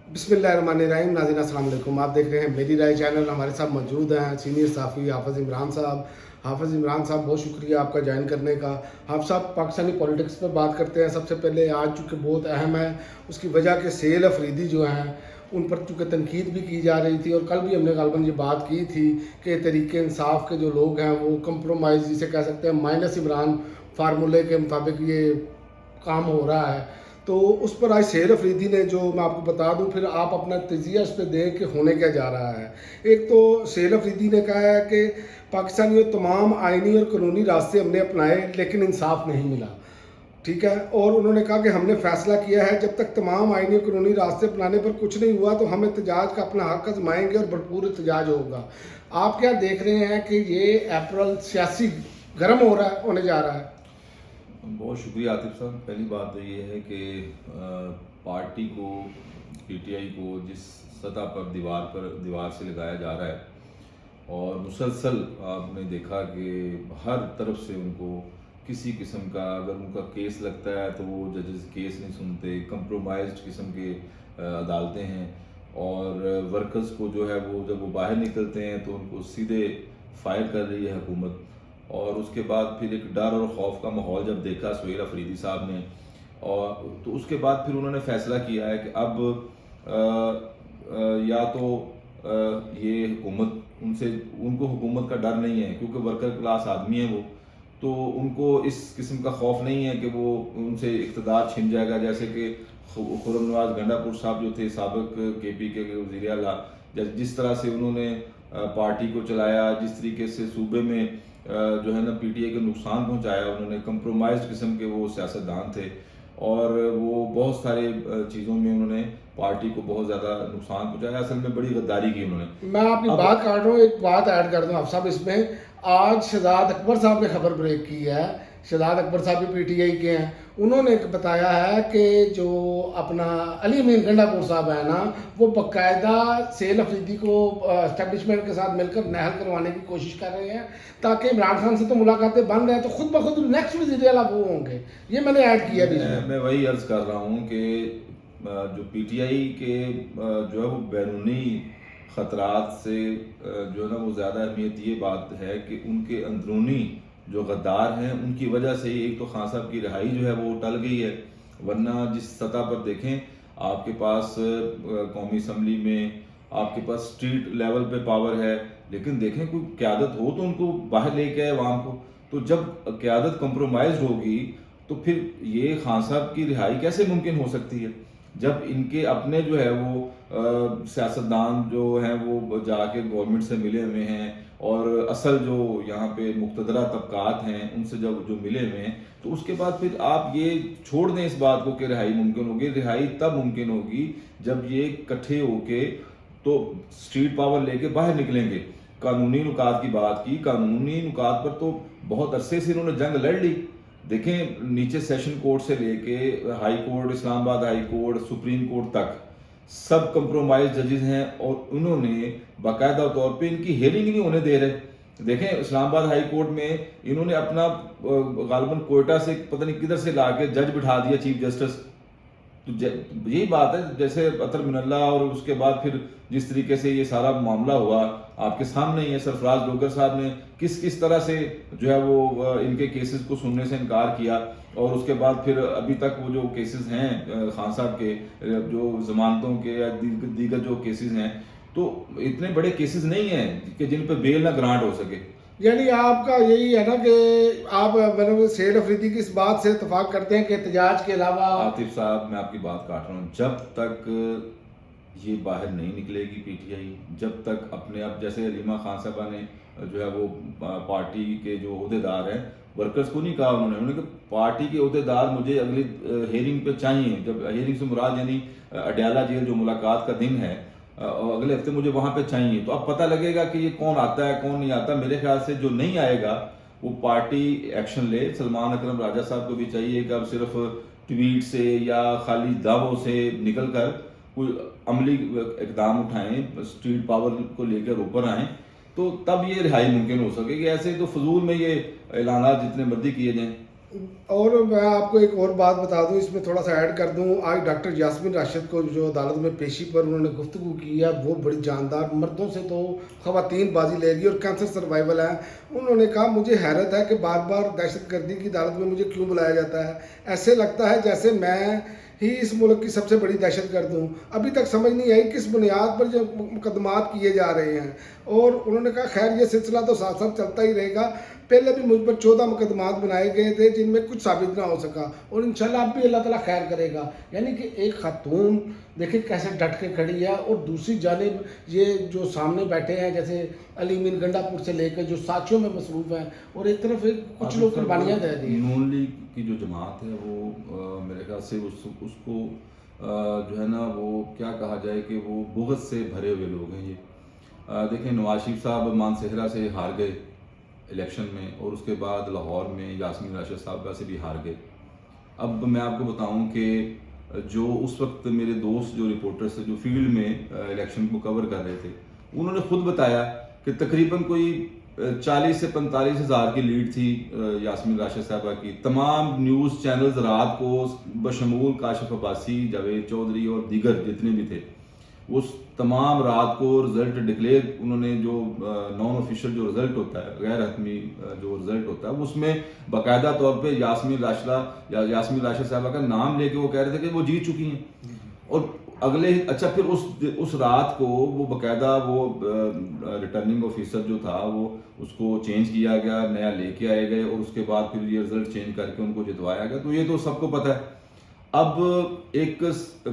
बिस्मिल्लाहिर्रहमानिर्रहीम। नाज़रीन अस्सलाम वालेकुम। आप देख रहे हैं मेरी राय चैनल। हमारे साथ मौजूद हैं सीनियर सहाफ़ी हाफ़िज़ इमरान साहब। हाफ़िज़ इमरान साहब, बहुत शुक्रिया आपका ज्वाइन करने का। हाफ़िज़ साहब, पाकिस्तानी पॉलिटिक्स पर बात करते हैं। सबसे पहले आज चूँकि बहुत अहम है, उसकी वजह के सेल अफरीदी जो हैं उन पर चूँकि तनकीद भी की जा रही थी, और कल भी हमने गालिबन ये बात की थी कि तहरीक इंसाफ के जो लोग हैं वो कंप्रोमाइज़ जिसे कह सकते हैं माइनस इमरान फार्मूले के मुताबिक ये काम हो रहा है। तो उस पर आज शेर अफरीदी ने, जो मैं आपको बता दूं, फिर आप अपना तजिया उस पर दें कि होने क्या जा रहा है। एक तो शेर अफरीदी ने कहा है कि पाकिस्तानियों तमाम आइनी और कानूनी रास्ते हमने अपनाए लेकिन इंसाफ नहीं मिला। ठीक है। और उन्होंने कहा कि हमने फैसला किया है जब तक तमाम आइनी और कानूनी रास्ते अपनाने पर कुछ नहीं हुआ तो हम एहतजाज का अपना हक आजमाएंगे और भरपूर एहतजाज होगा। आप क्या देख रहे हैं कि ये अप्रैल सियासी गर्म हो रहा है, होने जा रहा है? बहुत शुक्रिया आतिफ साहब। पहली बात तो ये है कि पार्टी को, पीटीआई को जिस सतह पर दीवार से लगाया जा रहा है, और मुसलसल आपने देखा कि हर तरफ से उनको किसी किस्म का, अगर उनका केस लगता है तो वो जजेस केस नहीं सुनते, कंप्रोमाइज्ड किस्म के अदालतें हैं। और वर्कर्स को जो है वो जब वो बाहर निकलते हैं तो उनको सीधे फायर कर रही है हुकूमत। और उसके बाद फिर एक डर और खौफ का माहौल जब देखा सुहेल अफरीदी साहब ने, और तो उसके बाद फिर उन्होंने फैसला किया है कि अब या तो ये हुकूमत उनको हुकूमत का डर नहीं है क्योंकि वर्कर क्लास आदमी है वो, तो उनको इस किस्म का खौफ नहीं है कि वो उनसे इक़्तिदार छिन जाएगा। जैसे कि खुर्रम नवाज गंडापुर साहब जो थे साबिक केपी के वज़ीर आला, जिस तरह से उन्होंने पार्टी को चलाया, जिस तरीके से सूबे में जो है ना पीटीआई को नुकसान पहुंचाया, उन्होंने कंप्रोमाइज्ड किस्म के वो सियासतदान थे, और वो बहुत सारे चीज़ों में उन्होंने पार्टी को बहुत ज़्यादा नुकसान पहुंचाया। असल में बड़ी गद्दारी की उन्होंने। मैं आपकी बात काट रहा हूँ, एक बात ऐड कर दूँ आप साहब इसमें। आज शहजाद अकबर साहब ने खबर ब्रेक की है। शहजाद अकबर साहब भी पीटीआई के हैं। उन्होंने बताया है कि जो अपना अली अमीन गंडापुर साहब है ना, वो बाकायदा सेल अफरीदी को एस्टेब्लिशमेंट के साथ मिलकर नहल करवाने की कोशिश कर रहे हैं ताकि इमरान खान से तो मुलाकातें बन रहे हैं तो खुद ब खुद नेक्स्ट वज़ीर आला वो होंगे। ये मैंने ऐड किया भी। मैं वही अर्ज कर रहा हूँ कि जो पीटीआई के जो है वो बैरूनी ख़तरात से जो है ना वो ज़्यादा अहमियत ये बात है कि उनके अंदरूनी जो गद्दार हैं उनकी वजह से ही एक तो खान साहब की रिहाई जो है वो टल गई है। वरना जिस सतह पर देखें, आपके पास कौमी असम्बली में, आपके पास स्ट्रीट लेवल पे पावर है, लेकिन देखें कोई क़यादत हो तो उनको बाहर लेके आए आवाम को। तो जब क़यादत कंप्रोमाइज़ होगी तो फिर ये खान साहब की रिहाई कैसे मुमकिन हो सकती है, जब इनके अपने जो है वो सियासतदान जो हैं वो जाके गवर्नमेंट से मिले हुए हैं, और असल जो यहाँ पे मुक़तदरा तबकात हैं उनसे जब जो मिले हुए हैं, तो उसके बाद फिर आप ये छोड़ दें इस बात को कि रिहाई मुमकिन होगी। रिहाई तब मुमकिन होगी जब ये इकट्ठे होके तो स्ट्रीट पावर लेके बाहर निकलेंगे। कानूनी नुकात की बात की, कानूनी नुकात पर तो बहुत अरसे से इन्होंने जंग लड़ ली। देखें, नीचे सेशन कोर्ट से लेके high court, Islamabad high court, supreme court तक सब कंप्रोमाइज जजेस हैं, और उन्होंने बाकायदा तौर पे इनकी हेयरिंग नहीं होने दे रहे। देखें, इस्लामाबाद हाई कोर्ट में इन्होंने अपना गालिबन कोयटा से पता नहीं किधर से ला के जज बिठा दिया, चीफ जस्टिस। तो यही बात है, जैसे अतर मिनल्ला, और उसके बाद फिर जिस तरीके से ये सारा मामला हुआ आपके सामने ही है। सरफराज डोगर साहब ने किस तरह से जो है वो इनके केसेस को सुनने से इनकार किया, और उसके बाद फिर अभी तक वो जो केसेस हैं खान साहब के, जो जमानतों के या दीगर जो केसेस हैं, तो इतने बड़े केसेस नहीं हैं कि जिन पर बेल ना ग्रांट हो सके। यानी आपका यही है ना कि आप मतलब सेल अफरीदी की इस बात से इतफाक करते हैं कि एहतजाज के अलावा। आतिफ साहब, मैं आपकी बात काट रहा हूँ, जब तक ये बाहर नहीं निकलेगी पीटीआई, जब तक अपने आप, जैसे रीमा खान साहबा ने जो है वो पार्टी के जो अहदेदार हैं, वर्कर्स को नहीं कहा उन्होंने कि पार्टी के अहदेदार मुझे अगली हेयरिंग पे चाहिए। जब हेयरिंग से मुराद यानी अडयाला जेल जो मुलाकात का दिन है, और अगले हफ्ते मुझे वहाँ पे चाहिए, तो अब पता लगेगा कि ये कौन आता है कौन नहीं आता। मेरे ख्याल से जो नहीं आएगा वो पार्टी एक्शन ले। सलमान अकरम राजा साहब को भी चाहिए कि अब सिर्फ ट्वीट से या खाली दावों से निकल कर कोई अमली इकदाम उठाएं, स्ट्रीट पावर को लेकर ऊपर आएं, तो तब ये रिहाई मुमकिन हो सकेगी। ऐसे तो फजूल में ये ऐलानात जितने मर्जी किए जाएं। اور میں آپ کو ایک اور بات بتا دوں، اس میں تھوڑا سا ایڈ کر دوں، آج ڈاکٹر یاسمین راشد کو جو عدالت میں پیشی پر انہوں نے گفتگو کی ہے وہ بڑی جاندار، مردوں سے تو خواتین بازی لے رہی اور کینسر سروائیول ہیں. انہوں نے کہا مجھے حیرت ہے کہ بار بار دہشت گردی کی عدالت میں مجھے کیوں بلایا جاتا ہے، ایسے لگتا ہے جیسے میں ہی اس ملک کی سب سے بڑی دہشت گرد ہوں. ابھی تک سمجھ نہیں آئی کس بنیاد پر جو مقدمات کیے جا رہے ہیں. اور انہوں نے کہا خیر یہ سلسلہ تو ساتھ ساتھ چلتا ہی رہے گا، پہلے بھی مجھ پر 14 مقدمات بنائے گئے تھے جن میں کچھ ثابت نہ ہو سکا، اور انشاءاللہ اب بھی اللہ تعالیٰ خیر کرے گا. یعنی کہ ایک خاتون دیکھیں کیسے ڈٹ کے کھڑی ہے، اور دوسری جانب یہ جو سامنے بیٹھے ہیں جیسے علی مین گنڈا پور سے لے کے جو ساتھیوں میں مصروف ہیں، اور ایک طرف کچھ لوگ قربانیاں دے رہی ہیں. نون لیگ کی جو جماعت ہے وہ میرے خیال سے اس کو جو ہے نا وہ کیا کہا جائے کہ وہ بغض سے بھرے ہوئے لوگ ہیں. یہ دیکھیں نواز شریف صاحب مانسہرہ سے ہار گئے الیکشن میں، اور اس کے بعد لاہور میں یاسمین راشد صاحبہ سے بھی ہار گئے. اب میں آپ کو بتاؤں کہ جو اس وقت میرے دوست جو رپورٹرز تھے جو فیلڈ میں الیکشن کو کور کر رہے تھے، انہوں نے خود بتایا کہ تقریباً کوئی 40 سے 45 ہزار کی لیڈ تھی یاسمین راشد صاحبہ کی. تمام نیوز چینلز رات کو بشمول کاشف عباسی، جاوید چودھری اور دیگر جتنے بھی تھے، وہ تمام رات کو رزلٹ ڈکلیئر انہوں نے جو نان آفیشیل جو رزلٹ ہوتا ہے، غیر حتمی جو رزلٹ ہوتا ہے، اس میں باقاعدہ طور پہ یاسمین راشد صاحبہ کا نام لے کے وہ کہہ رہے تھے کہ وہ جیت چکی ہیں. اور اگلے اچھا پھر اس رات کو وہ باقاعدہ وہ ریٹرننگ آفیسر جو تھا وہ اس کو چینج کیا گیا، نیا لے کے آئے گئے، اور اس کے بعد پھر یہ رزلٹ چینج کر کے ان کو جتوایا گیا. تو یہ تو سب کو پتہ ہے. اب ایک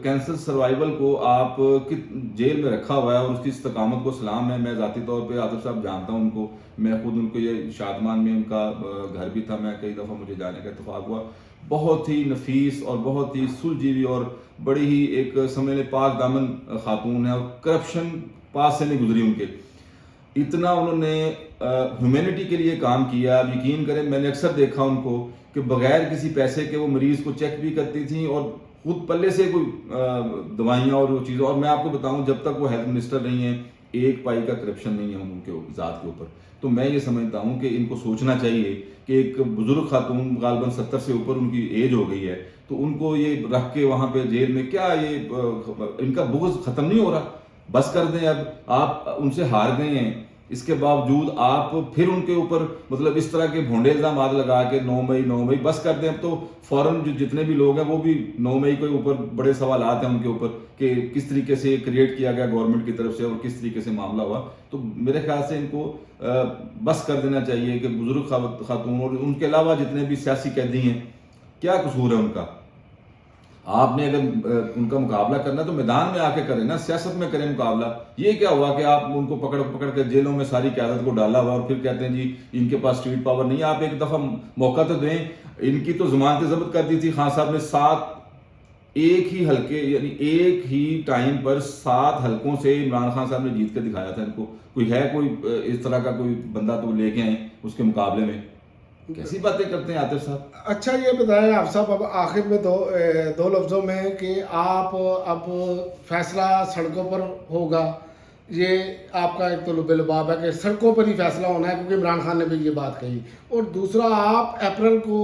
کینسر سروائیول کو آپ جیل میں رکھا ہوا ہے، اور اس کی استقامت کو سلام ہے. میں ذاتی طور پہ عاطف صاحب جانتا ہوں ان کو، میں خود ان کو یہ شادمان میں ان کا گھر بھی تھا، میں کئی دفعہ مجھے جانے کا اتفاق ہوا. بہت ہی نفیس اور بہت ہی سلجھیوی اور بڑی ہی ایک سمجھ لیں پاک دامن خاتون ہے، اور کرپشن پاس سے نہیں گزری ان کے. اتنا انہوں نے ہیومینٹی کے لیے کام کیا. آپ یقین کریں میں نے اکثر دیکھا ان کو کہ بغیر کسی پیسے کے وہ مریض کو چیک بھی کرتی تھیں، اور خود پلے سے کوئی دوائیاں اور وہ چیزیں. اور میں آپ کو بتاؤں جب تک وہ ہیلتھ منسٹر نہیں ہیں ایک پائی کا کرپشن نہیں ہے ان کے ذات کے اوپر. تو میں یہ سمجھتا ہوں کہ ان کو سوچنا چاہیے کہ ایک بزرگ خاتون غالباً 70 سے اوپر ان کی ایج ہو گئی ہے، تو ان کو یہ رکھ کے وہاں پہ جیل میں کیا یہ ان کا بغض ختم نہیں ہو رہا؟ بس کر دیں. اب آپ ان سے ہار گئے ہیں، اس کے باوجود آپ پھر ان کے اوپر مطلب اس طرح کے بھونڈے الزامات لگا کے 9 مئی بس کر دیں. اب تو فوراً جو جتنے بھی لوگ ہیں وہ بھی 9 مئی کے اوپر بڑے سوالات ہیں ان کے اوپر کہ کس طریقے سے کریٹ کیا گیا گورنمنٹ کی طرف سے اور کس طریقے سے معاملہ ہوا. تو میرے خیال سے ان کو بس کر دینا چاہیے کہ بزرگ خاتون اور ان کے علاوہ جتنے بھی سیاسی قیدی ہیں کیا قصور ہے ان کا. آپ نے اگر ان کا مقابلہ کرنا تو میدان میں آ کے کریں نا، سیاست میں کریں مقابلہ. یہ کیا ہوا کہ آپ ان کو پکڑ کے جیلوں میں ساری قیادت کو ڈالا ہوا اور پھر کہتے ہیں جی ان کے پاس اسٹریٹ پاور نہیں ہے. آپ ایک دفعہ موقع تو دیں. ان کی تو ضمانتیں ضبط کر دی تھی خان صاحب نے، 7 ایک ہی حلقے یعنی ایک ہی ٹائم پر 7 حلقوں سے عمران خان صاحب نے جیت کے دکھایا تھا ان کو. کوئی ہے کوئی اس طرح کا کوئی بندہ تو لے کے آئیں اس کے مقابلے میں؟ کیسی باتیں کرتے ہیں عاطف صاحب. اچھا یہ بتائیں آپ صاحب اب آخر میں دو لفظوں میں کہ آپ اب فیصلہ سڑکوں پر ہوگا، یہ آپ کا ایک تو لب لباب ہے کہ سڑکوں پر ہی فیصلہ ہونا ہے کیونکہ عمران خان نے بھی یہ بات کہی، اور دوسرا آپ اپریل کو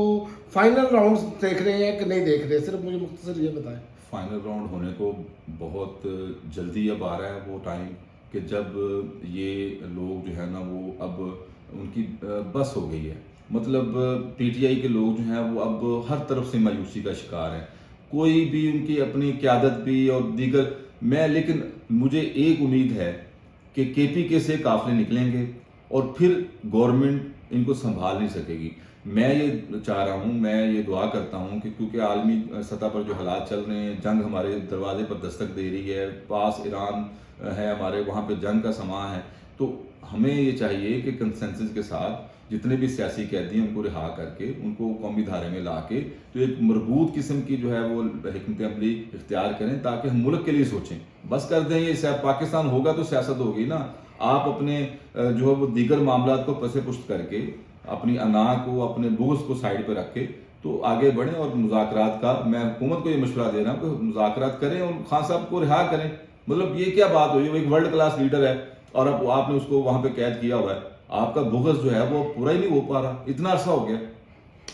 فائنل راؤنڈز دیکھ رہے ہیں کہ نہیں دیکھ رہے؟ صرف مجھے مختصر یہ بتائیں. فائنل راؤنڈ ہونے کو بہت جلدی اب آ رہا ہے وہ ٹائم کہ جب یہ لوگ جو ہے نا وہ اب ان کی بس ہو گئی ہے. مطلب پی ٹی آئی کے لوگ جو ہیں وہ اب ہر طرف سے مایوسی کا شکار ہیں. کوئی بھی ان کی اپنی قیادت بھی اور دیگر لیکن مجھے ایک امید ہے کہ کے پی کے سے قافلے نکلیں گے اور پھر گورنمنٹ ان کو سنبھال نہیں سکے گی. میں یہ چاہ رہا ہوں، میں یہ دعا کرتا ہوں کہ کیونکہ عالمی سطح پر جو حالات چل رہے ہیں، جنگ ہمارے دروازے پر دستک دے رہی ہے، پاس ایران ہے ہمارے، وہاں پہ جنگ کا سماں ہے، تو ہمیں یہ چاہیے کہ کنسنسس کے ساتھ جتنے بھی سیاسی قیدی ہیں ان کو رہا کر کے ان کو قومی دھارے میں لا کے تو ایک مربوط قسم کی جو ہے وہ حکمت عملی اختیار کریں تاکہ ہم ملک کے لیے سوچیں. بس کر دیں یہ پاکستان ہوگا تو سیاست ہوگی نا. آپ اپنے جو ہے وہ دیگر معاملات کو پس پشت کر کے اپنی انا کو اپنے بغض کو سائڈ پہ رکھ کے تو آگے بڑھیں اور مذاکرات کا میں حکومت کو یہ مشورہ دے رہا ہوں کہ مذاکرات کریں اور خان صاحب کو رہا کریں. مطلب یہ کیا بات ہوئی، وہ ایک ورلڈ کلاس لیڈر ہے اور اب آپ نے اس کو وہاں پہ قید کیا ہوا ہے. آپ کا بغض جو ہے وہ پورا ہی نہیں ہو پا رہا، اتنا عرصہ ہو گیا.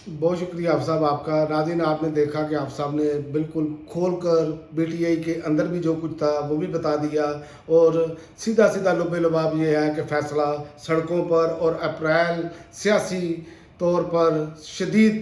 बहुत शुक्रिया आप साहब आपका। नाज़रीन, आपने देखा कि आप साहब ने बिल्कुल खोल कर पीटीआई के अंदर भी जो कुछ था वो भी बता दिया, और सीधा सीधा लुबे लुबाब ये है कि फ़ैसला सड़कों पर और अप्रैल सियासी तौर पर शदीद